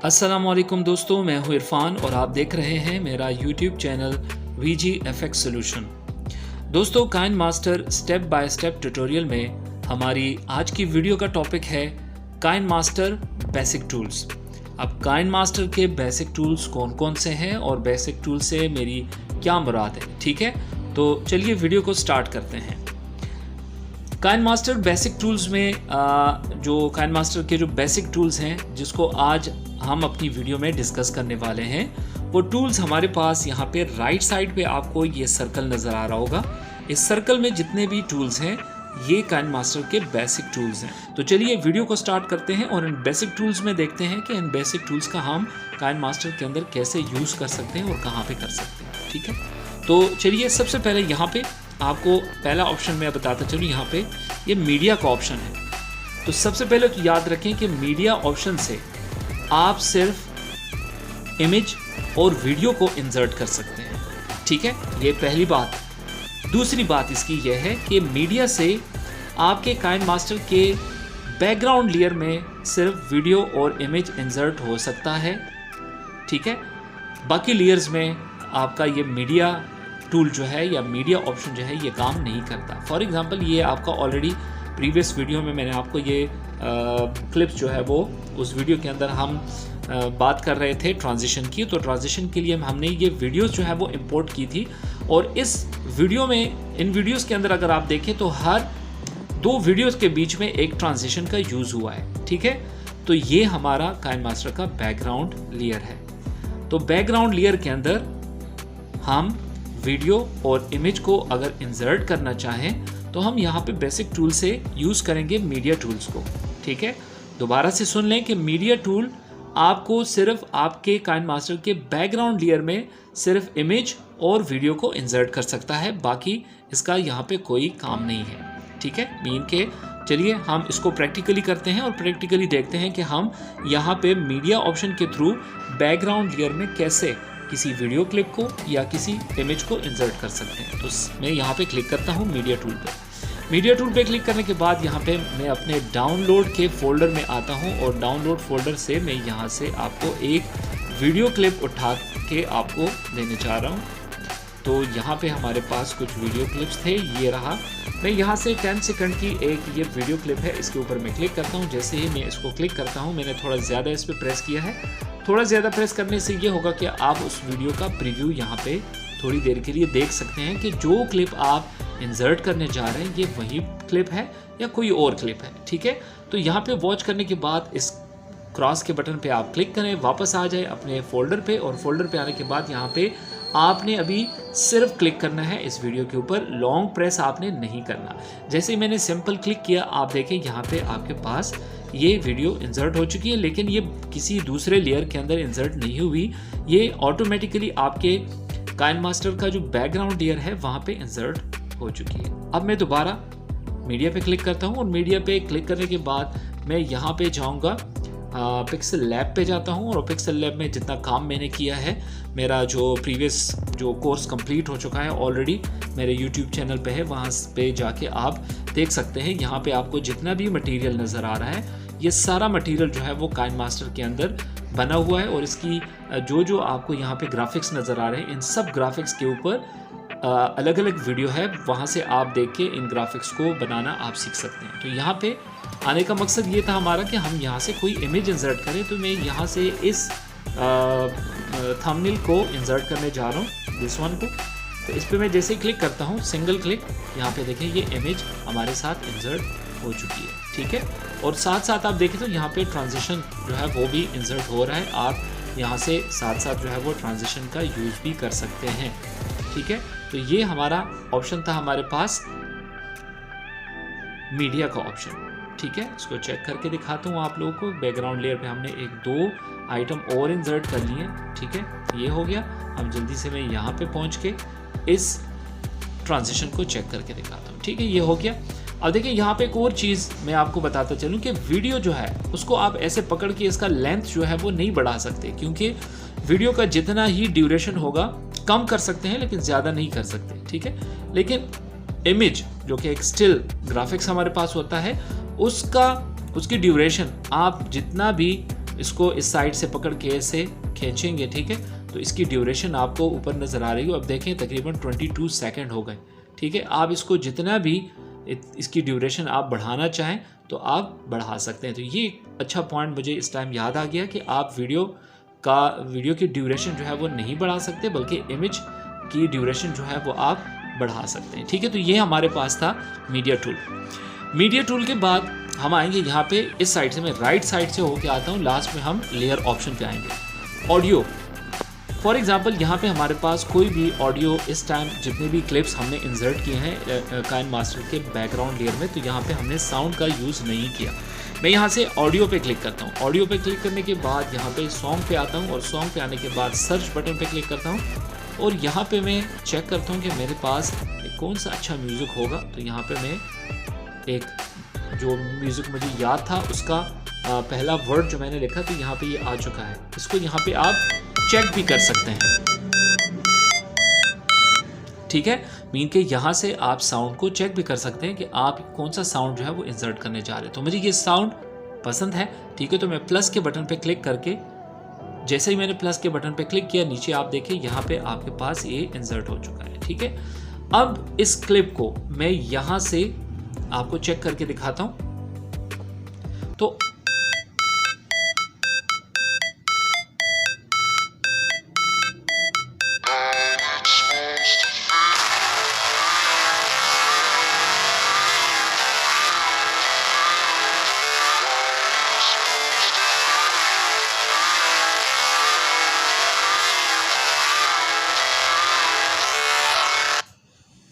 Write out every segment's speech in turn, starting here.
अस्सलामुअलैकुम दोस्तों, मैं हूं इरफान और आप देख रहे हैं मेरा YouTube चैनल VGFX सॉल्यूशन। दोस्तों, KineMaster step by step tutorial में हमारी आज की वीडियो का टॉपिक है काइनमास्टर बेसिक टूल्स। अब काइनमास्टर के बेसिक टूल्स कौन कौन से हैं और बेसिक टूल से मेरी क्या मुराद है, ठीक है। तो चलिए वीडियो को स्टार्ट करते हैं। काइनमास्टर बेसिक टूल्स में जो काइनमास्टर के जो बेसिक टूल्स हैं जिसको आज हम अपनी वीडियो में डिस्कस करने वाले हैं, वो टूल्स हमारे पास यहाँ पे राइट साइड पे आपको ये सर्कल नज़र आ रहा होगा। इस सर्कल में जितने भी टूल्स हैं ये काइनमास्टर के बेसिक टूल्स हैं। तो चलिए वीडियो को स्टार्ट करते हैं और इन बेसिक टूल्स में देखते हैं कि इन बेसिक टूल्स का हम काइनमास्टर के अंदर कैसे यूज़ कर सकते हैं और कहाँ पे कर सकते हैं, ठीक है। तो चलिए सबसे पहले यहाँ पे आपको पहला ऑप्शन मैं बताता चलूँ, यहाँ पे ये मीडिया का ऑप्शन है। तो सबसे पहले तो याद रखें कि मीडिया ऑप्शन से आप सिर्फ इमेज और वीडियो को इंसर्ट कर सकते हैं, ठीक है, ये पहली बात। दूसरी बात इसकी यह है कि मीडिया से आपके काइनमास्टर के बैकग्राउंड लेयर में सिर्फ वीडियो और इमेज इंसर्ट हो सकता है, ठीक है। बाकी लेयर्स में आपका ये मीडिया टूल जो है या मीडिया ऑप्शन जो है ये काम नहीं करता। फॉर एग्जांपल ये आपका ऑलरेडी प्रीवियस वीडियो में मैंने आपको ये क्लिप्स जो है वो उस वीडियो के अंदर हम बात कर रहे थे ट्रांजिशन की। तो ट्रांजिशन के लिए हमने ये वीडियोस जो है वो इंपोर्ट की थी और इस वीडियो में, इन वीडियोस के अंदर अगर आप देखें तो हर दो वीडियोस के बीच में एक ट्रांजिशन का यूज़ हुआ है, ठीक है। तो ये हमारा काइनमास्टर का बैकग्राउंड लेयर है। तो बैकग्राउंड लेयर के अंदर हम वीडियो और इमेज को अगर इंसर्ट करना चाहें तो हम यहाँ पे बेसिक टूल से यूज़ करेंगे मीडिया टूल्स को, ठीक है। दोबारा से सुन लें कि मीडिया टूल आपको सिर्फ आपके काइनमास्टर के बैकग्राउंड लेयर में सिर्फ इमेज और वीडियो को इंसर्ट कर सकता है, बाकी इसका यहाँ पे कोई काम नहीं है, ठीक है। मीन के चलिए हम इसको प्रैक्टिकली करते हैं और प्रैक्टिकली देखते हैं कि हम यहाँ पे मीडिया ऑप्शन के थ्रू बैकग्राउंड लेयर में कैसे किसी वीडियो क्लिप को या किसी इमेज को इंसर्ट कर सकते हैं। तो मैं यहाँ पे क्लिक करता हूँ मीडिया टूल पे। मीडिया टूल पे क्लिक करने के बाद यहाँ पे मैं अपने डाउनलोड के फोल्डर में आता हूँ और डाउनलोड फोल्डर से मैं यहाँ से आपको एक वीडियो क्लिप उठा के आपको देने चाह रहा हूँ। तो यहाँ पे हमारे पास कुछ वीडियो क्लिप्स थे, ये रहा। मैं यहाँ से 10 सेकंड की एक ये वीडियो क्लिप है, इसके ऊपर मैं क्लिक करता हूँ। जैसे ही मैं इसको क्लिक करता हूँ, मैंने थोड़ा ज़्यादा इस पर प्रेस किया है। थोड़ा ज़्यादा प्रेस करने से ये होगा कि आप उस वीडियो का प्रीव्यू यहाँ पे थोड़ी देर के लिए देख सकते हैं कि जो क्लिप आप इंसर्ट करने जा रहे हैं ये वही क्लिप है या कोई और क्लिप है, ठीक है। तो यहाँ पे वॉच करने के बाद इस क्रॉस के बटन पे आप क्लिक करें, वापस आ जाए अपने फोल्डर पे और फोल्डर पे आने के बाद यहाँ पे आपने अभी सिर्फ क्लिक करना है इस वीडियो के ऊपर, लॉन्ग प्रेस आपने नहीं करना। जैसे ही मैंने सिंपल क्लिक किया, आप देखें यहाँ पे आपके पास ये वीडियो इंसर्ट हो चुकी है, लेकिन ये किसी दूसरे लेयर के अंदर इंसर्ट नहीं हुई, ये ऑटोमेटिकली आपके काइनमास्टर का जो बैकग्राउंड लेयर है वहाँ पे इंसर्ट हो चुकी है। अब मैं दोबारा मीडिया पे क्लिक करता हूँ और मीडिया पे क्लिक करने के बाद मैं यहाँ पे जाऊँगा, पिक्सल लैब पे जाता हूँ और पिक्सल लैब में जितना काम मैंने किया है, मेरा जो प्रीवियस जो कोर्स कंप्लीट हो चुका है ऑलरेडी मेरे YouTube चैनल पे है, वहाँ पे जाके आप देख सकते हैं। यहाँ पे आपको जितना भी मटेरियल नज़र आ रहा है ये सारा मटेरियल जो है वो काइनमास्टर के अंदर बना हुआ है और इसकी जो आपको यहाँ पे ग्राफिक्स नज़र आ रहे हैं, इन सब ग्राफिक्स के ऊपर अलग अलग वीडियो है, वहाँ से आप देख के इन ग्राफिक्स को बनाना आप सीख सकते हैं। तो यहाँ पे आने का मकसद ये था हमारा कि हम यहाँ से कोई इमेज इंसर्ट करें। तो मैं यहाँ से इस थंबनेल को इंसर्ट करने जा रहा हूँ, दिस वन को। तो इस पर मैं जैसे ही क्लिक करता हूँ, सिंगल क्लिक, यहाँ पे देखें ये इमेज हमारे साथ इंसर्ट हो चुकी है, ठीक है। और साथ साथ आप देखें तो यहाँ पे ट्रांजिशन जो है वो भी इंसर्ट हो रहा है। आप यहाँ से साथ साथ जो है वो ट्रांजिशन का यूज़ भी कर सकते हैं, ठीक है। तो ये हमारा ऑप्शन था हमारे पास मीडिया का ऑप्शन, ठीक है। इसको चेक करके दिखाता हूँ आप लोगों को। बैकग्राउंड लेयर पे हमने एक दो आइटम और इंसर्ट कर लिए, ठीक है, ये हो गया। अब जल्दी से मैं यहाँ पे पहुँच के इस ट्रांजिशन को चेक करके दिखाता हूँ, ठीक है, ये हो गया। अब देखिए यहाँ पे एक और चीज़ मैं आपको बताता चलूँ कि वीडियो जो है उसको आप ऐसे पकड़ के इसका लेंथ जो है वो नहीं बढ़ा सकते, क्योंकि वीडियो का जितना ही ड्यूरेशन होगा कम कर सकते हैं लेकिन ज़्यादा नहीं कर सकते, ठीक है। लेकिन इमेज जो कि एक स्टिल ग्राफिक्स हमारे पास होता है, उसकी ड्यूरेशन आप जितना भी इसको इस साइड से पकड़ के ऐसे खींचेंगे, ठीक है, तो इसकी ड्यूरेशन आपको ऊपर नज़र आ रही हो। अब देखें तकरीबन 22 सेकंड हो गए, ठीक है। आप इसको जितना भी इसकी ड्यूरेशन आप बढ़ाना चाहें तो आप बढ़ा सकते हैं। तो ये अच्छा पॉइंट मुझे इस टाइम याद आ गया कि आप वीडियो की ड्यूरेशन जो है वो नहीं बढ़ा सकते, बल्कि इमेज की ड्यूरेशन जो है वो आप बढ़ा सकते हैं, ठीक है। तो ये हमारे पास था मीडिया टूल। मीडिया टूल के बाद हम आएंगे यहाँ पे इस साइड से, मैं राइट साइड से होके आता हूँ, लास्ट में हम लेयर ऑप्शन पे आएंगे। ऑडियो, फॉर एग्जांपल यहाँ पे हमारे पास कोई भी ऑडियो इस टाइम जितने भी क्लिप्स हमने इंसर्ट किए हैं काइनमास्टर के बैकग्राउंड लेयर में, तो यहाँ पे हमने साउंड का यूज़ नहीं किया। मैं यहाँ से ऑडियो पे क्लिक करता हूँ। ऑडियो पे क्लिक करने के बाद यहाँ पे सॉन्ग पे आता हूँ और सॉन्ग पे आने के बाद सर्च बटन पे क्लिक करता हूँ और यहाँ पे मैं चेक करता हूँ कि मेरे पास कौन सा अच्छा म्यूज़िक होगा। तो यहाँ पे मैं एक जो म्यूज़िक मुझे याद था उसका पहला वर्ड जो मैंने लिखा, तो यहाँ पे ये आ चुका है। इसको यहाँ पे आप चेक भी कर सकते हैं, ठीक है। मीन के यहाँ से आप साउंड को चेक भी कर सकते हैं कि आप कौन सा साउंड जो है वो इंसर्ट करने जा रहे हैं। तो मुझे ये साउंड पसंद है, ठीक है। तो मैं प्लस के बटन पे क्लिक करके, जैसे ही मैंने प्लस के बटन पे क्लिक किया, नीचे आप देखिए यहाँ पे आपके पास ये इंसर्ट हो चुका है, ठीक है। अब इस क्लिप को मैं यहाँ से आपको चेक करके दिखाता हूँ। तो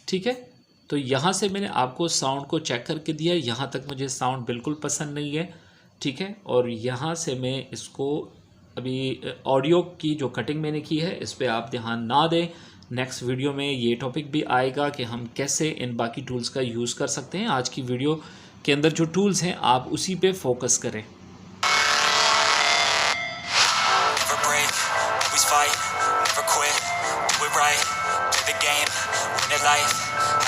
ठीक है, तो यहाँ से मैंने आपको साउंड को चेक करके दिया। यहाँ तक मुझे साउंड बिल्कुल पसंद नहीं है, ठीक है। और यहाँ से मैं इसको अभी ऑडियो की जो कटिंग मैंने की है इस पर आप ध्यान ना दें। नेक्स्ट वीडियो में ये टॉपिक भी आएगा कि हम कैसे इन बाकी टूल्स का यूज़ कर सकते हैं। आज की वीडियो के अंदर जो टूल्स हैं आप उसी पे फोकस करें।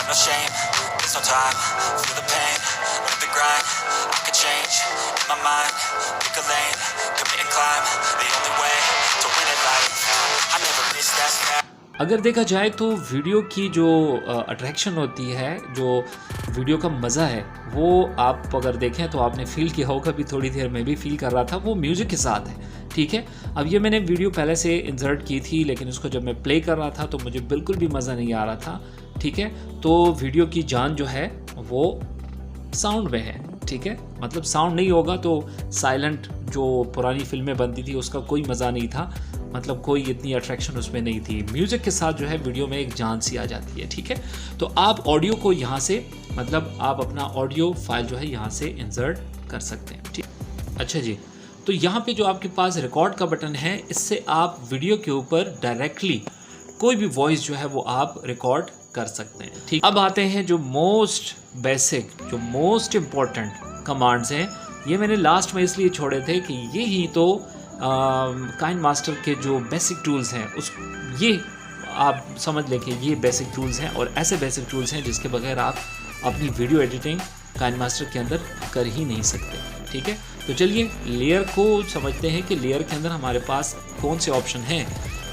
No shame, there's no time, feel the pain, live the grind, I could change, in my mind, pick a lane, commit and climb, the only way to win at life, I never miss that snap. अगर देखा जाए तो video की जो attraction होती है, जो video का मज़ा है, वो आप अगर देखें तो आपने फील किया होगा, भी थोड़ी देर में भी फील कर रहा था, वो म्यूज़िक के साथ है, ठीक है। अब ये मैंने वीडियो पहले से इंसर्ट की थी, लेकिन उसको जब मैं प्ले कर रहा था तो मुझे बिल्कुल भी मज़ा नहीं आ रहा था, ठीक है। तो वीडियो की जान जो है वो साउंड में है, ठीक है। मतलब साउंड नहीं होगा तो साइलेंट जो पुरानी फिल्में बनती थी उसका कोई मज़ा नहीं था, मतलब कोई इतनी अट्रैक्शन उसमें नहीं थी। म्यूज़िक के साथ जो है वीडियो में एक जान सी आ जाती है, ठीक है। तो आप ऑडियो को यहाँ से, मतलब आप अपना ऑडियो फाइल जो है यहाँ से इंसर्ट कर सकते हैं, ठीक। अच्छा जी, तो यहाँ पे जो आपके पास रिकॉर्ड का बटन है, इससे आप वीडियो के ऊपर डायरेक्टली कोई भी वॉइस जो है वो आप रिकॉर्ड कर सकते हैं, ठीक। अब आते हैं जो मोस्ट बेसिक, जो मोस्ट इम्पॉर्टेंट कमांड्स हैं। ये मैंने लास्ट में इसलिए छोड़े थे कि ये ही तो काइनमास्टर के जो बेसिक टूल्स हैं ये आप समझ लें कि ये बेसिक टूल्स हैं, और ऐसे बेसिक टूल्स हैं जिसके बगैर आप अपनी वीडियो एडिटिंग काइनमास्टर के अंदर कर ही नहीं सकते, ठीक है। तो चलिए लेयर को समझते हैं कि लेयर के अंदर हमारे पास कौन से ऑप्शन हैं।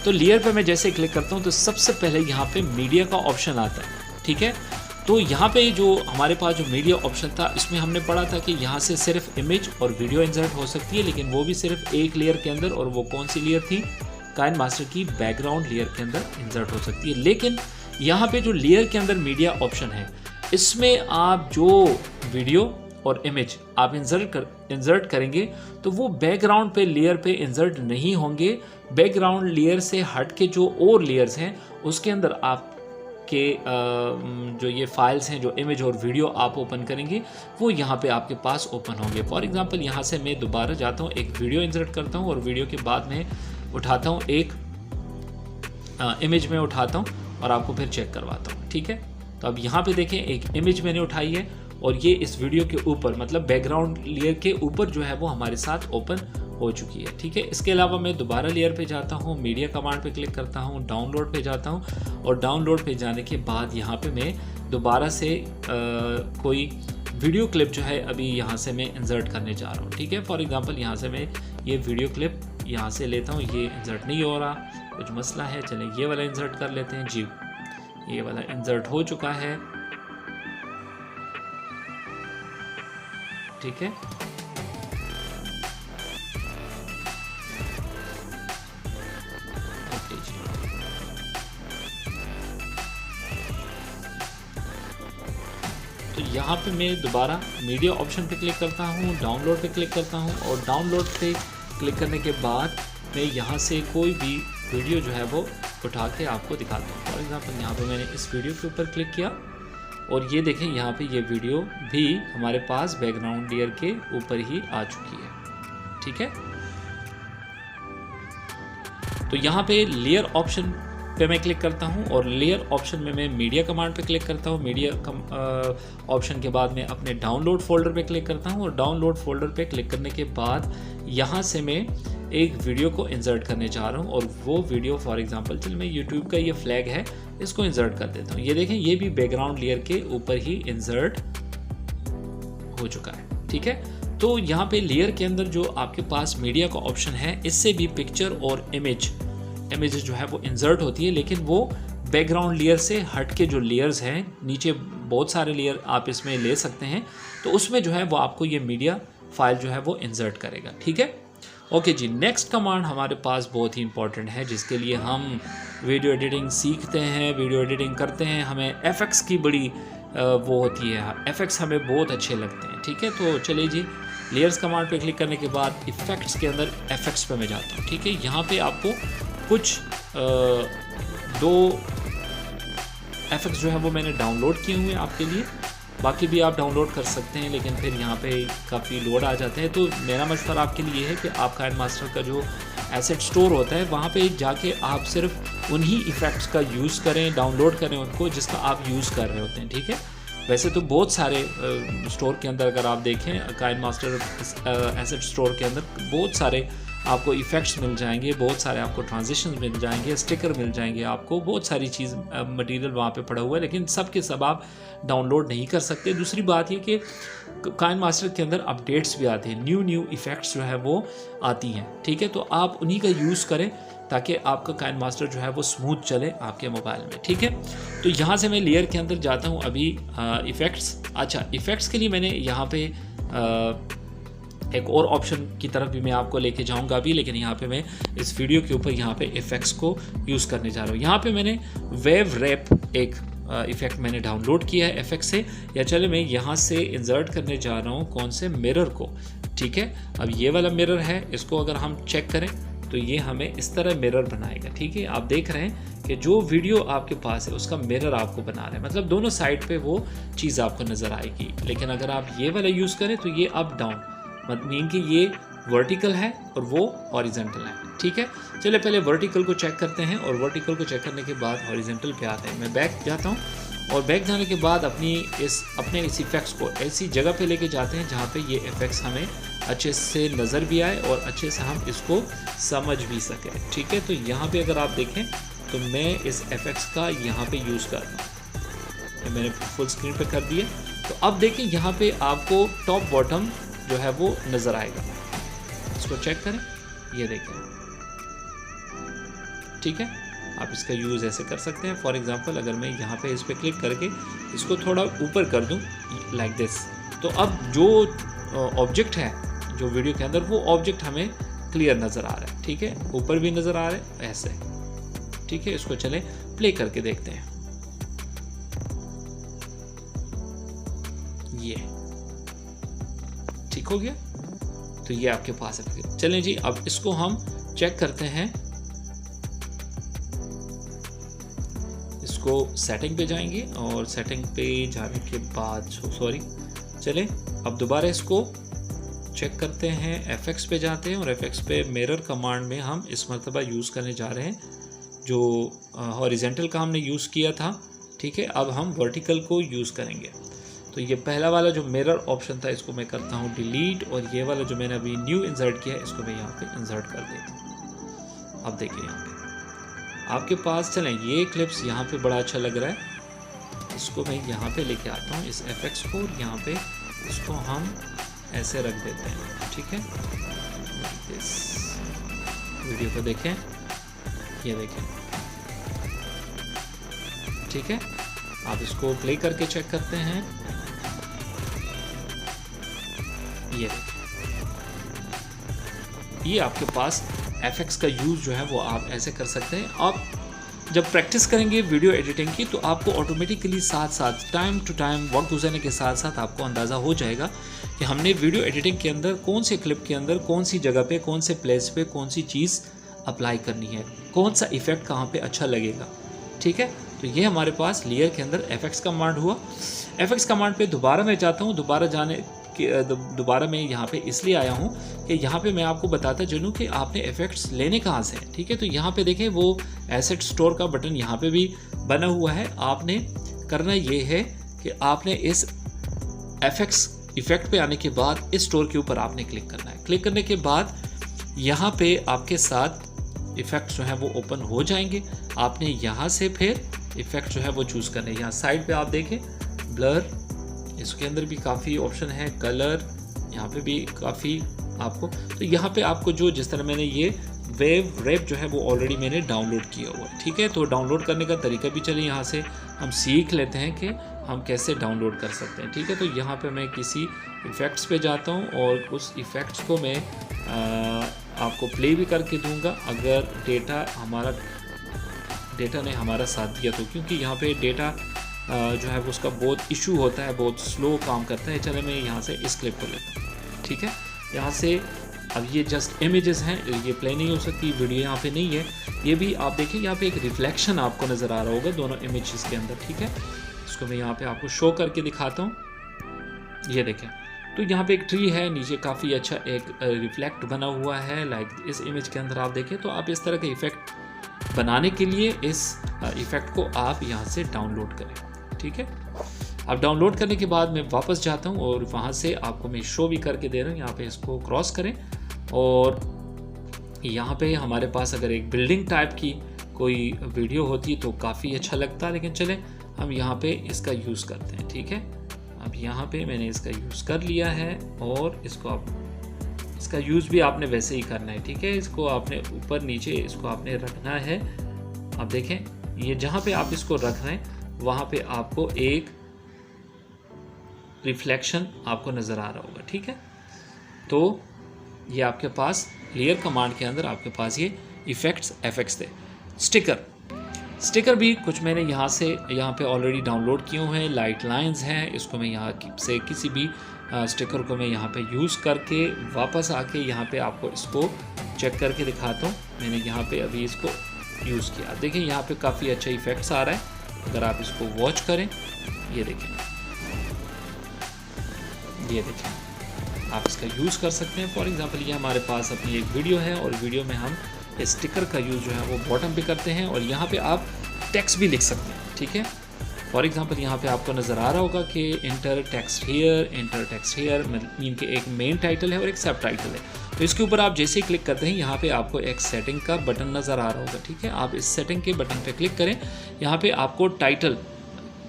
तो लेयर पे मैं जैसे क्लिक करता हूँ तो सबसे पहले यहाँ पे मीडिया का ऑप्शन आता है, ठीक है। तो यहाँ पे जो हमारे पास जो मीडिया ऑप्शन था, इसमें हमने पढ़ा था कि यहाँ से सिर्फ इमेज और वीडियो इंसर्ट हो सकती है, लेकिन वो भी सिर्फ एक लेयर के अंदर, और वो कौन सी लेयर थी, काइनमास्टर की बैकग्राउंड लेयर के अंदर इंसर्ट हो सकती है। लेकिन यहाँ पे जो लेयर के अंदर मीडिया ऑप्शन है, इसमें आप जो वीडियो और इमेज आप इंसर्ट करेंगे तो वो बैकग्राउंड पे लेयर पे इंसर्ट नहीं होंगे। बैकग्राउंड लेयर से हट के जो और लेयर्स हैं उसके अंदर आप के जो ये फाइल्स हैं, जो इमेज और वीडियो आप ओपन करेंगे, वो यहाँ पे आपके पास ओपन होंगे। फॉर एग्जांपल यहाँ से मैं दोबारा जाता हूँ, एक वीडियो इंसर्ट करता हूँ और वीडियो के बाद में उठाता हूँ एक इमेज में उठाता हूँ और आपको फिर चेक करवाता हूँ, ठीक है। तो अब यहाँ पे देखें, एक इमेज मैंने उठाई है और ये इस वीडियो के ऊपर, मतलब बैकग्राउंड लेयर के ऊपर जो है वो हमारे साथ ओपन हो चुकी है, ठीक है। इसके अलावा मैं दोबारा लेयर पे जाता हूँ, मीडिया कमांड पे क्लिक करता हूँ, डाउनलोड पे जाता हूँ, और डाउनलोड पे जाने के बाद यहाँ पे मैं दोबारा से कोई वीडियो क्लिप जो है अभी यहाँ से मैं इंसर्ट करने जा रहा हूँ, ठीक है। फॉर एग्जांपल यहाँ से मैं ये वीडियो क्लिप यहाँ से लेता हूँ, ये इंसर्ट नहीं हो रहा, कुछ मसला है, चलें ये वाला इंसर्ट कर लेते हैं जी। ये वाला इंसर्ट हो चुका है, ठीक है। ओके जी, तो यहाँ पे मैं दोबारा मीडिया ऑप्शन पे क्लिक करता हूँ, डाउनलोड पे क्लिक करता हूँ और डाउनलोड पे क्लिक करने के बाद मैं यहाँ से कोई भी वीडियो जो है वो उठा के आपको दिखाता हूँ। फॉर एग्जांपल यहाँ पे मैंने इस वीडियो के ऊपर क्लिक किया और ये देखें यहाँ पे ये वीडियो भी हमारे पास बैकग्राउंड लेयर के ऊपर ही आ चुकी है, ठीक है। तो यहाँ पे लेयर ऑप्शन पे मैं क्लिक करता हूँ और लेयर ऑप्शन में मैं मीडिया कमांड पे क्लिक करता हूँ। मीडिया ऑप्शन के बाद मैं अपने डाउनलोड फोल्डर पे क्लिक करता हूँ और डाउनलोड फोल्डर पे क्लिक करने के बाद यहाँ से मैं एक वीडियो को इंसर्ट करने जा रहा हूँ और वो वीडियो फॉर एग्जांपल चल मैं यूट्यूब का ये फ्लैग है, इसको इंसर्ट कर देता हूँ। ये देखें ये भी बैकग्राउंड लेयर के ऊपर ही इंसर्ट हो चुका है, ठीक है। तो यहाँ पे लेयर के अंदर जो आपके पास मीडिया का ऑप्शन है, इससे भी पिक्चर और इमेज जो है वो इंसर्ट होती है, लेकिन वो बैकग्राउंड लेयर से हट के जो लेयर्स हैं, नीचे बहुत सारे लेयर आप इसमें ले सकते हैं, तो उसमें जो है वो आपको ये मीडिया फाइल जो है वो इंसर्ट करेगा, ठीक है। ओके जी, नेक्स्ट कमांड हमारे पास बहुत ही इंपॉर्टेंट है, जिसके लिए हम वीडियो एडिटिंग सीखते हैं, वीडियो एडिटिंग करते हैं, हमें एफएक्स की बड़ी वो होती है, एफएक्स हमें बहुत अच्छे लगते हैं, ठीक है। तो चलिए जी, लेयर्स कमांड पे क्लिक करने के बाद इफेक्ट्स के अंदर एफएक्स पे मैं जाता हूँ, ठीक है। यहाँ पे आपको कुछ दो एफएक्स जो है वो मैंने डाउनलोड किए हुए हैं आपके लिए, बाकी भी आप डाउनलोड कर सकते हैं, लेकिन फिर यहाँ पे काफ़ी लोड आ जाते हैं। तो मेरा मशवरा आपके लिए है कि आप काइनमास्टर का जो एसेट स्टोर होता है वहाँ पे जाके आप सिर्फ उन्हीं इफ़ेक्ट्स का यूज़ करें, डाउनलोड करें उनको जिसका आप यूज़ कर रहे होते हैं, ठीक है। वैसे तो बहुत सारे स्टोर के अंदर अगर आप देखें काइनमास्टर एसेट स्टोर के अंदर बहुत सारे आपको इफ़ेक्ट्स मिल जाएंगे, बहुत सारे आपको ट्रांजिशन मिल जाएंगे, स्टिकर मिल जाएंगे, आपको बहुत सारी चीज़ मटेरियल वहाँ पे पड़ा हुआ है, लेकिन सब के सब आप डाउनलोड नहीं कर सकते। दूसरी बात ये कि काइनमास्टर के अंदर अपडेट्स भी आते हैं, न्यू इफ़ेक्ट्स जो है वो आती हैं, ठीक है। तो आप उन्हीं का यूज़ करें ताकि आपका काइनमास्टर जो है वो स्मूथ चले आपके मोबाइल में, ठीक है। तो यहाँ से मैं लेयर के अंदर जाता हूँ अभी इफ़ेक्ट्स। अच्छा, इफ़ेक्ट्स के लिए मैंने यहाँ पे एक और ऑप्शन की तरफ भी मैं आपको लेके जाऊंगा अभी, लेकिन यहाँ पे मैं इस वीडियो के ऊपर यहाँ पे इफ़ेक्ट्स को यूज़ करने जा रहा हूँ। यहाँ पे मैंने वेव रैप एक इफ़ेक्ट मैंने डाउनलोड किया है एफएक्स से, या चले मैं यहाँ से इंसर्ट करने जा रहा हूँ कौन से मिरर को, ठीक है। अब ये वाला मिरर है, इसको अगर हम चेक करें तो ये हमें इस तरह मिरर बनाएगा, ठीक है। आप देख रहे हैं कि जो वीडियो आपके पास है उसका मिरर आपको बना रहा है, मतलब दोनों साइड पे वो चीज़ आपको नज़र आएगी। लेकिन अगर आप ये वाला यूज़ करें तो ये अप डाउन मीन कि ये वर्टिकल है और वो हॉरिजॉन्टल है, ठीक है। चलिए पहले वर्टिकल को चेक करते हैं और वर्टिकल को चेक करने के बाद हॉरिजॉन्टल पे आते हैं। मैं बैक जाता हूँ और बैक जाने के बाद अपने इस इफ़ेक्ट्स को ऐसी जगह पे लेके जाते हैं जहाँ पे ये इफ़ेक्ट्स हमें अच्छे से नज़र भी आए और अच्छे से हम इसको समझ भी सकें, ठीक है। तो यहाँ पे अगर आप देखें तो मैं इस इफ़ेक्ट्स का यहाँ पे यूज़ कर रहा हूँ, मैंने फुल स्क्रीन पे कर दिया। तो अब देखिए यहाँ पे आपको टॉप बॉटम जो है वो नज़र आएगा, इसको चेक करें, ये देखें, ठीक है। आप इसका यूज़ ऐसे कर सकते हैं। फॉर एग्जांपल अगर मैं यहाँ पे इस पर क्लिक करके इसको थोड़ा ऊपर कर दूँ लाइक दिस, तो अब जो ऑब्जेक्ट है जो वीडियो के अंदर वो ऑब्जेक्ट हमें क्लियर नज़र आ रहा है, ठीक है, ऊपर भी नज़र आ रहा है ऐसे, ठीक है। इसको चलें प्ले करके देखते हैं, ये ठीक हो गया। तो ये आपके पास है। चलें जी, अब इसको हम चेक करते हैं, इसको सेटिंग पे जाएंगे और सेटिंग पे जाने के बाद चलें अब दोबारा इसको चेक करते हैं, एफएक्स पे जाते हैं और एफएक्स पे मिरर कमांड में हम इस मरतबा यूज़ करने जा रहे हैं जो हॉरिजॉन्टल का हमने यूज़ किया था, ठीक है। अब हम वर्टिकल को यूज़ करेंगे। तो ये पहला वाला जो मिरर ऑप्शन था इसको मैं करता हूँ डिलीट, और ये वाला जो मैंने अभी न्यू इंसर्ट किया है इसको मैं यहाँ पे इंसर्ट कर देता हूँ। अब देखिए यहाँ पे आपके पास, चलें ये क्लिप्स यहाँ पे बड़ा अच्छा लग रहा है, इसको मैं यहाँ पे लेके आता हूँ इस एफएक्स को, यहाँ पे इसको हम ऐसे रख देते हैं, ठीक है। इस वीडियो को देखें, ये देखें, ठीक है। आप इसको प्ले करके चेक करते हैं, ये देखें, ये आपके पास एफएक्स का यूज़ जो है वो आप ऐसे कर सकते हैं। आप जब प्रैक्टिस करेंगे वीडियो एडिटिंग की तो आपको ऑटोमेटिकली साथ साथ टाइम टू टाइम वक्त गुजरने के साथ साथ आपको अंदाज़ा हो जाएगा कि हमने वीडियो एडिटिंग के अंदर कौन से क्लिप के अंदर कौन सी जगह पे कौन से प्लेस पे कौन सी चीज़ अप्लाई करनी है, कौन सा इफ़ेक्ट कहाँ पे अच्छा लगेगा, ठीक है। तो ये हमारे पास लेयर के अंदर एफएक्स कमांड हुआ। एफएक्स कमांड पे दोबारा मैं जाता हूँ, दोबारा मैं यहाँ पे इसलिए आया हूँ कि यहाँ पे मैं आपको बताता चलूँ कि आपने इफ़ेक्ट्स लेने कहाँ से, ठीक है। तो यहाँ पे देखें वो एसेट स्टोर का बटन यहाँ पे भी बना हुआ है। आपने करना ये है कि आपने इस एफएक्स इफ़ेक्ट पे आने के बाद इस स्टोर के ऊपर आपने क्लिक करना है। क्लिक करने के बाद यहाँ पे आपके साथ इफ़ेक्ट्स जो है वो ओपन हो जाएंगे। आपने यहाँ से फिर इफ़ेक्ट जो है वो चूज़ करना है। यहाँ साइड पे आप देखें ब्लर, इसके अंदर भी काफ़ी ऑप्शन है, कलर यहाँ पे भी काफ़ी आपको। तो यहाँ पे आपको जो जिस तरह मैंने ये वेव रैप जो है वो ऑलरेडी मैंने डाउनलोड किया हुआ है, ठीक है। तो डाउनलोड करने का तरीका भी चलिए यहाँ से हम सीख लेते हैं कि हम कैसे डाउनलोड कर सकते हैं, ठीक है। तो यहाँ पे मैं किसी इफ़ेक्ट्स पे जाता हूँ और उस इफ़ेक्ट्स को मैं आपको प्ले भी करके दूंगा अगर डेटा ने हमारा साथ दिया तो, क्योंकि यहाँ पे डेटा जो है वो उसका बहुत इशू होता है, बहुत स्लो काम करता है। चले मैं यहाँ से इस क्लिप को लेता हूँ, ठीक है। यहाँ से अब ये जस्ट इमेजेस हैं, ये प्ले नहीं हो सकती, वीडियो यहाँ पे नहीं है। ये भी आप देखें यहाँ पे एक रिफ्लेक्शन आपको नज़र आ रहा होगा दोनों इमेजेस के अंदर, ठीक है। इसको मैं यहाँ पे आपको शो करके दिखाता हूँ, ये देखें। तो यहाँ पे एक ट्री है, नीचे काफ़ी अच्छा एक रिफ्लेक्ट बना हुआ है लाइक इस इमेज के अंदर आप देखें। तो आप इस तरह के इफ़ेक्ट बनाने के लिए इस इफ़ेक्ट को आप यहाँ से डाउनलोड करें, ठीक है। अब डाउनलोड करने के बाद मैं वापस जाता हूँ और वहाँ से आपको मैं शो भी करके दे रहा हूँ। यहाँ पे इसको क्रॉस करें और यहाँ पे हमारे पास अगर एक बिल्डिंग टाइप की कोई वीडियो होती तो काफ़ी अच्छा लगता, लेकिन चले हम यहाँ पे इसका यूज़ करते हैं, ठीक है। अब यहाँ पे मैंने इसका यूज़ कर लिया है और इसको आप इसका यूज़ भी आपने वैसे ही करना है, ठीक है। इसको आपने ऊपर नीचे इसको आपने रखना है। अब देखें ये जहाँ पे आप इसको रख रहे हैं वहाँ पे आपको एक रिफ्लेक्शन आपको नज़र आ रहा होगा, ठीक है। तो ये आपके पास लेयर कमांड के अंदर आपके पास ये इफ़ेक्ट्स एफएक्स थे। स्टिकर भी कुछ मैंने यहाँ पे ऑलरेडी डाउनलोड किए हुए हैं। लाइट लाइंस हैं, इसको मैं यहाँ से किसी भी स्टिकर को मैं यहाँ पे यूज़ करके वापस आके यहाँ पे आपको इसको चेक करके दिखाता हूँ। मैंने यहाँ पे अभी इसको यूज़ किया, देखिए यहाँ पे काफ़ी अच्छा इफ़ेक्ट्स आ रहा है। अगर आप इसको वॉच करें, ये देखें आप इसका यूज़ कर सकते हैं। फॉर एग्जांपल ये हमारे पास अपनी एक वीडियो है और वीडियो में हम स्टिकर का यूज़ जो है वो बॉटम पे करते हैं और यहाँ पे आप टेक्स्ट भी लिख सकते हैं, ठीक है। फॉर एग्जांपल यहाँ पे आपको नज़र आ रहा होगा कि इंटर टेक्स्ट हियर मीन के एक मेन टाइटल है और एक सब टाइटल है। तो इसके ऊपर आप जैसे ही क्लिक करते हैं यहाँ पे आपको एक सेटिंग का बटन नज़र आ रहा होगा, ठीक है। आप इस सेटिंग के बटन पे क्लिक करें। यहाँ पे आपको टाइटल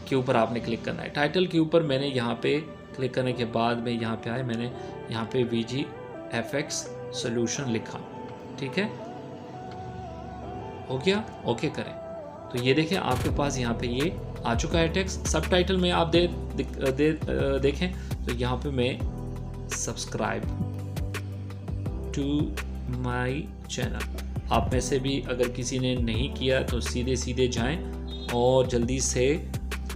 के ऊपर आपने क्लिक करना है। टाइटल के ऊपर मैंने यहाँ पे क्लिक करने के बाद में यहाँ पे आए, मैंने यहाँ पे VGFX सोल्यूशन लिखा, ठीक है। हो गया, ओके करें। तो ये देखें आपके पास यहाँ पे ये आ चुका है टेक्स्ट। सब टाइटल में आप देखें तो यहाँ पे मैं सब्सक्राइब टू माई चैनल, आप में से भी अगर किसी ने नहीं किया तो सीधे जाएं और जल्दी से,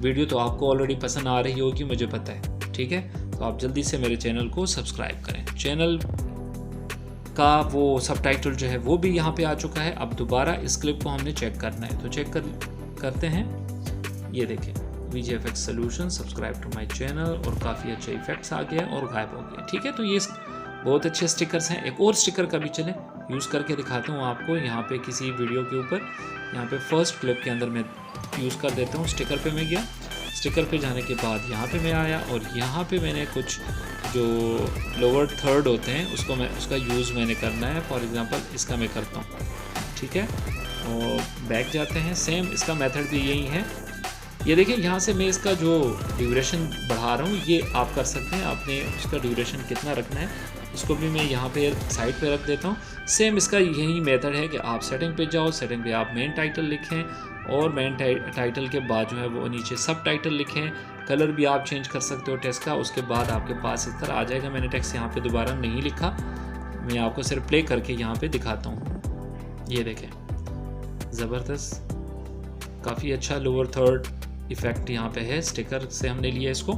वीडियो तो आपको ऑलरेडी पसंद आ रही होगी मुझे पता है, ठीक है। तो आप जल्दी से मेरे चैनल को सब्सक्राइब करें। चैनल का वो सबटाइटल जो है वो भी यहाँ पे आ चुका है। अब दोबारा इस क्लिप को हमने चेक करना है, तो चेक करते हैं। ये देखें VGFX solution, subscribe to my channel, और काफ़ी अच्छे इफेक्ट्स आ गए और गायब हो गए, ठीक है। तो ये बहुत अच्छे स्टिकर्स हैं। एक और स्टिकर का भी चले यूज़ करके दिखाता हूँ आपको। यहाँ पे किसी वीडियो के ऊपर, यहाँ पे फर्स्ट क्लिप के अंदर मैं यूज़ कर देता हूँ। स्टिकर पे मैं गया, स्टिकर पे जाने के बाद यहाँ पे मैं आया और यहाँ पे मैंने कुछ जो लोअर थर्ड होते हैं उसका यूज़ मैंने करना है। फॉर एग्जांपल इसका मैं करता हूँ, ठीक है। और बैक जाते हैं, सेम इसका मेथड भी यही है। ये देखिए यहाँ से मैं इसका जो ड्यूरेशन बढ़ा रहा हूँ ये आप कर सकते हैं, आपने उसका ड्यूरेशन कितना रखना है इसको भी मैं यहाँ पे साइड पे रख देता हूँ। सेम इसका यही मेथड है कि आप सेटिंग पे जाओ, सेटिंग पे आप मेन टाइटल लिखें और मेन टाइटल के बाद जो है वो नीचे सब टाइटल लिखें। कलर भी आप चेंज कर सकते हो टेक्स्ट का, उसके बाद आपके पास इस तरह आ जाएगा। मैंने टेक्स्ट यहाँ पे दोबारा नहीं लिखा, मैं आपको सिर्फ प्ले करके यहाँ पे दिखाता हूँ। ये देखें ज़बरदस्त, काफ़ी अच्छा लोअर थर्ड इफेक्ट यहाँ पे है, स्टिकर से हमने लिया इसको।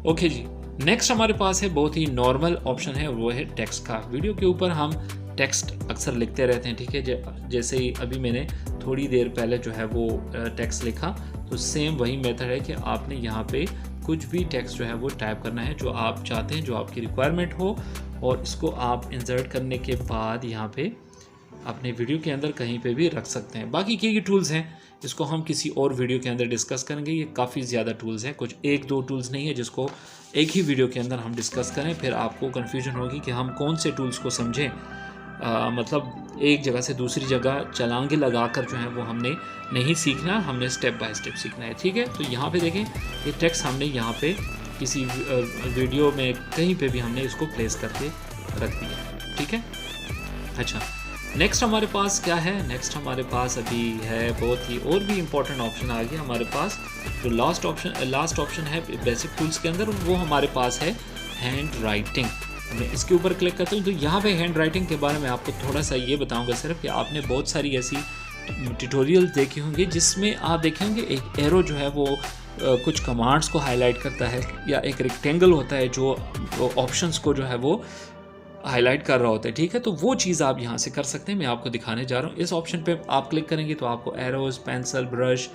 ओके जी, नेक्स्ट हमारे पास है बहुत ही नॉर्मल ऑप्शन है, वो है टेक्स्ट का। वीडियो के ऊपर हम टेक्स्ट अक्सर लिखते रहते हैं, ठीक है। जैसे ही अभी मैंने थोड़ी देर पहले जो है वो टेक्स्ट लिखा, तो सेम वही मेथड है कि आपने यहाँ पे कुछ भी टेक्स्ट जो है वो टाइप करना है जो आप चाहते हैं, जो आपकी रिक्वायरमेंट हो, और इसको आप इंसर्ट करने के बाद यहाँ पे अपने वीडियो के अंदर कहीं पे भी रख सकते हैं। बाकी के टूल्स हैं, इसको हम किसी और वीडियो के अंदर डिस्कस करेंगे। ये काफ़ी ज़्यादा टूल्स हैं, कुछ एक दो टूल्स नहीं है जिसको एक ही वीडियो के अंदर हम डिस्कस करें, फिर आपको कन्फ्यूजन होगी कि हम कौन से टूल्स को समझें। मतलब एक जगह से दूसरी जगह छलांगे लगाकर जो है वो हमने नहीं सीखना, हमने स्टेप बाय स्टेप सीखना है, ठीक है। तो यहाँ पे देखें ये टेक्स्ट हमने यहाँ पे किसी वीडियो में कहीं पे भी हमने इसको प्लेस करके रख दिया, ठीक है। अच्छा, नेक्स्ट हमारे पास क्या है? नेक्स्ट हमारे पास अभी है बहुत ही और भी इम्पोर्टेंट ऑप्शन आ गया हमारे पास। जो लास्ट ऑप्शन है बेसिक टूल्स के अंदर, वो हमारे पास है हैंड राइटिंग। मैं इसके ऊपर क्लिक करता हूँ तो यहाँ पे हैंड राइटिंग के बारे में आपको थोड़ा सा ये बताऊँगा सिर्फ कि आपने बहुत सारी ऐसी ट्यूटोरियल देखे होंगे जिसमें आप देखे होंगे एक एरो जो है वो कुछ कमांड्स को हाईलाइट करता है, या एक रेक्टेंगल होता है जो ऑप्शंस को जो है वो हाईलाइट कर रहा होता है, ठीक है। तो वो चीज़ आप यहाँ से कर सकते हैं, मैं आपको दिखाने जा रहा हूँ। इस ऑप्शन पे आप क्लिक करेंगे तो आपको एरोज, पेंसिल, ब्रश,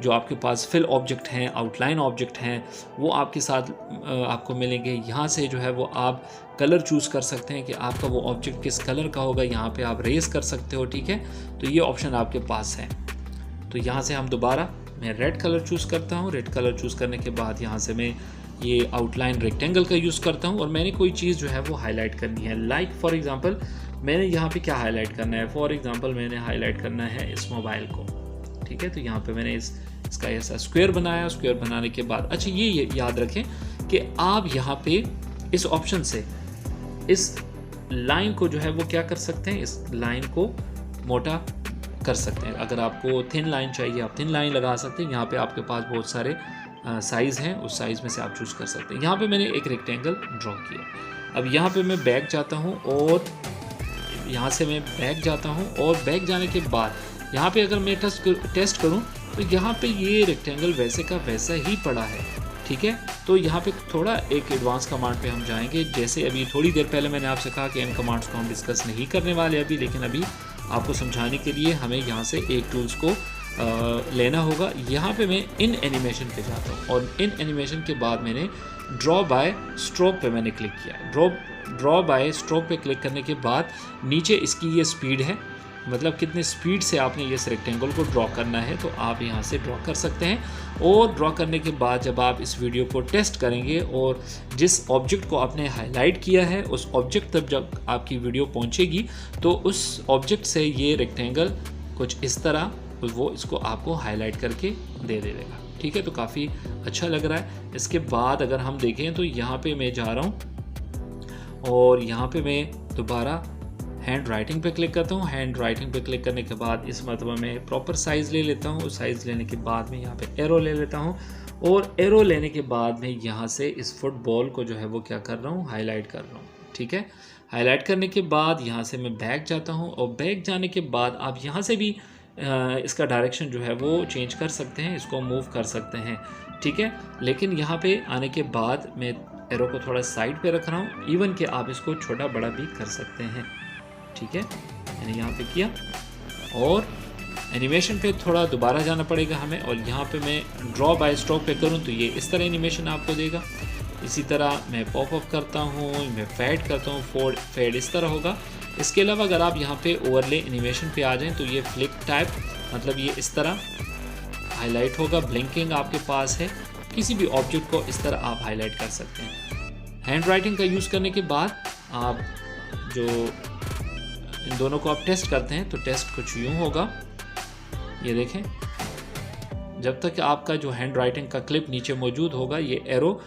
जो आपके पास फिल ऑब्जेक्ट हैं, आउटलाइन ऑब्जेक्ट हैं, वो आपके साथ आपको मिलेंगे। यहाँ से जो है वो आप कलर चूज़ कर सकते हैं कि आपका वो ऑब्जेक्ट किस कलर का होगा, यहाँ पे आप रेस कर सकते हो, ठीक है। तो ये ऑप्शन आपके पास है। तो यहाँ से हम दोबारा मैं रेड कलर चूज़ करता हूँ। रेड कलर चूज़ करने के बाद यहाँ से मैं ये आउटलाइन रेक्टेंगल का यूज़ करता हूँ और मैंने कोई चीज़ जो है वो हाईलाइट करनी है। लाइक फॉर एग्जांपल मैंने यहाँ पे क्या हाईलाइट करना है, फॉर एग्जांपल मैंने हाईलाइट करना है इस मोबाइल को, ठीक है। तो यहाँ पे मैंने इसका ऐसा स्क्वायर बनाया। स्क्वायर बनाने के बाद अच्छा ये याद रखें कि आप यहाँ पे इस ऑप्शन से इस लाइन को जो है वो क्या कर सकते हैं, इस लाइन को मोटा कर सकते हैं। अगर आपको थिन लाइन चाहिए आप थिन लाइन लगा सकते हैं। यहाँ पे आपके पास बहुत सारे साइज़ हैं, उस साइज़ में से आप चूज़ कर सकते हैं। यहाँ पे मैंने एक रेक्टेंगल ड्रॉ किया। अब यहाँ पे मैं बैक जाता हूँ और यहाँ से मैं बैक जाता हूँ और बैक जाने के बाद यहाँ पे अगर मैं टेस्ट करूँ तो यहाँ पे ये रेक्टेंगल वैसे का वैसा ही पड़ा है, ठीक है। तो यहाँ पे थोड़ा एक एडवांस कमांड पे हम जाएंगे। जैसे अभी थोड़ी देर पहले मैंने आपसे कहा कि इन कमांड्स को हम डिस्कस नहीं करने वाले अभी, लेकिन अभी आपको समझाने के लिए हमें यहाँ से एक टूल्स को लेना होगा। यहाँ पे मैं इन एनिमेशन पे जाता हूँ और इन एनिमेशन के बाद मैंने ड्रॉ बाय स्ट्रोक पे मैंने क्लिक किया। ड्रॉ बाय स्ट्रोक पे क्लिक करने के बाद नीचे इसकी ये स्पीड है, मतलब कितने स्पीड से आपने इस रेक्टेंगल को ड्रॉ करना है, तो आप यहाँ से ड्रॉ कर सकते हैं। और ड्रॉ करने के बाद जब आप इस वीडियो को टेस्ट करेंगे और जिस ऑब्जेक्ट को आपने हाईलाइट किया है उस ऑब्जेक्ट तक जब आपकी वीडियो पहुँचेगी तो उस ऑब्जेक्ट से ये रेक्टेंगल कुछ इस तरह वो इसको आपको हाईलाइट करके दे देगा, ठीक है। तो काफ़ी अच्छा लग रहा है। इसके बाद अगर हम देखें तो यहाँ पे मैं जा रहा हूँ और यहाँ पे मैं दोबारा हैंड राइटिंग पे क्लिक करता हूँ। हैंड राइटिंग पे क्लिक करने के बाद इस मरतबा में प्रॉपर साइज़ ले लेता हूँ। साइज़ लेने के बाद में यहाँ पे एरो ले लेता हूँ और एरो लेने के बाद में यहाँ से इस फुटबॉल को जो है वो क्या कर रहा हूँ, हाईलाइट कर रहा हूँ, ठीक है। हाईलाइट करने के बाद यहाँ से मैं बैक जाता हूँ और बैक जाने के बाद आप यहाँ से भी इसका डायरेक्शन जो है वो चेंज कर सकते हैं, इसको मूव कर सकते हैं, ठीक है। लेकिन यहाँ पे आने के बाद मैं एरो को थोड़ा साइड पे रख रहा हूँ, इवन कि आप इसको छोटा बड़ा भी कर सकते हैं, ठीक है। मैंने यहाँ पे किया और एनिमेशन पे थोड़ा दोबारा जाना पड़ेगा हमें, और यहाँ पे मैं ड्रॉ बाय स्ट्रोक पे करूँ तो ये इस तरह एनिमेशन आपको देगा। इसी तरह मैं पॉप अप करता हूँ, मैं फेड करता हूँ, फेड इस तरह होगा। इसके अलावा अगर आप यहाँ पे ओवरले एनिमेशन पे आ जाएं तो ये फ्लिक टाइप, मतलब ये इस तरह हाईलाइट होगा। ब्लिंकिंग आपके पास है, किसी भी ऑब्जेक्ट को इस तरह आप हाईलाइट कर सकते हैं। हैंड राइटिंग का यूज़ करने के बाद आप जो इन दोनों को आप टेस्ट करते हैं तो टेस्ट कुछ यूँ होगा, ये देखें जब तक आपका जो हैंड राइटिंग का क्लिप नीचे मौजूद होगा, ये एरो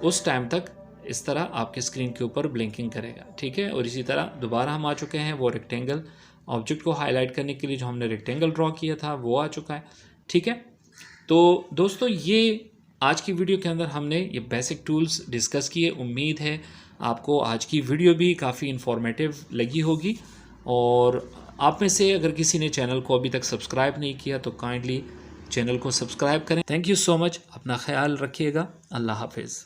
उस टाइम तक इस तरह आपकी स्क्रीन के ऊपर ब्लिंकिंग करेगा, ठीक है। और इसी तरह दोबारा हम आ चुके हैं, वो रेक्टेंगल ऑब्जेक्ट को हाईलाइट करने के लिए जो हमने रेक्टेंगल ड्रॉ किया था वो आ चुका है, ठीक है। तो दोस्तों ये आज की वीडियो के अंदर हमने ये बेसिक टूल्स डिस्कस किए। उम्मीद है आपको आज की वीडियो भी काफ़ी इन्फॉर्मेटिव लगी होगी, और आप में से अगर किसी ने चैनल को अभी तक सब्सक्राइब नहीं किया तो काइंडली चैनल को सब्सक्राइब करें। थैंक यू सो मच, अपना ख्याल रखिएगा, अल्लाह हाफिज़।